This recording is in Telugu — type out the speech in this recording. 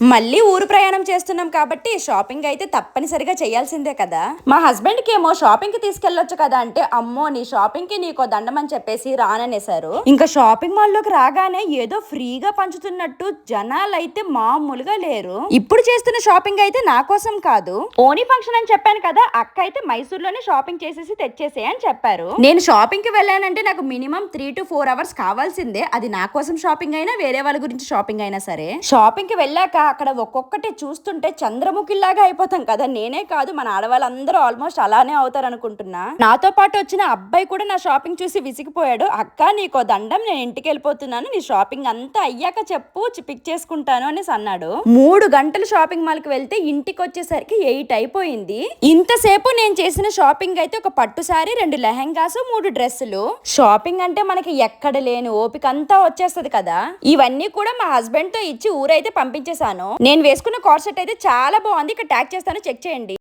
మళ్ళీ ఊరు ప్రయాణం చేస్తున్నాం కాబట్టి షాపింగ్ అయితే తప్పనిసరిగా చేయాల్సిందే కదా. మా హస్బెండ్ కి ఏమో షాపింగ్ కి తీసుకెళ్లొచ్చు కదా అంటే, అమ్మో నీ షాపింగ్ కి నీకో దండం అని చెప్పేసి రాననేశారు. ఇంకా షాపింగ్ మాల్ లోకి రాగానే ఏదో ఫ్రీగా పంచుతున్నట్టు జనాలైతే మామూలుగా లేరు. ఇప్పుడు చేస్తున్న షాపింగ్ అయితే నా కోసం కాదు, ఓనీ ఫంక్షన్ అని చెప్పాను కదా, అక్క అయితే మైసూర్ లోనే షాపింగ్ చేసేసి తెచ్చేసే అని చెప్పారు. నేను షాపింగ్ కి వెళ్ళానంటే నాకు మినిమం 3 to 4 hours కావాల్సిందే. అది నా కోసం షాపింగ్ అయినా వేరే వాళ్ళ గురించి షాపింగ్ అయినా సరే. షాపింగ్ కి వెళ్ళాక అక్కడ ఒక్కొక్కటి చూస్తుంటే చంద్రముఖిలాగా అయిపోతాం కదా. నేనే కాదు, మన ఆడవాళ్ళందరూ ఆల్మోస్ట్ అలానే అవుతారు అనుకుంటున్నా. నాతో పాటు వచ్చిన అబ్బాయి కూడా నా షాపింగ్ చూసి విసిగిపోయాడు. అక్క నీకో దండం, నేను ఇంటికి వెళ్ళిపోతున్నాను, నీ షాపింగ్ అంతా అయ్యాక చెప్పు, పిక్ చేసుకుంటాను అనేసి అన్నాడు. 3 గంటలు షాపింగ్ మాల్ కి వెళ్తే ఇంటికి వచ్చేసరికి 8 అయిపోయింది. ఇంతసేపు నేను చేసిన షాపింగ్ అయితే ఒక పట్టు సారీ, 2 లెహెంగాస్, 3 డ్రెస్సులు. షాపింగ్ అంటే మనకి ఎక్కడ లేని ఓపిక అంతా వచ్చేస్తది కదా. ఇవన్నీ కూడా మా హస్బెండ్ తో ఇచ్చి ఊరైతే పంపించేశాను. నేను వేసుకున్న కార్డ్ సెట్ అయితే చాలా బాగుంది, ఇక్కడ ట్యాగ్ చేస్తాను, చెక్ చేయండి.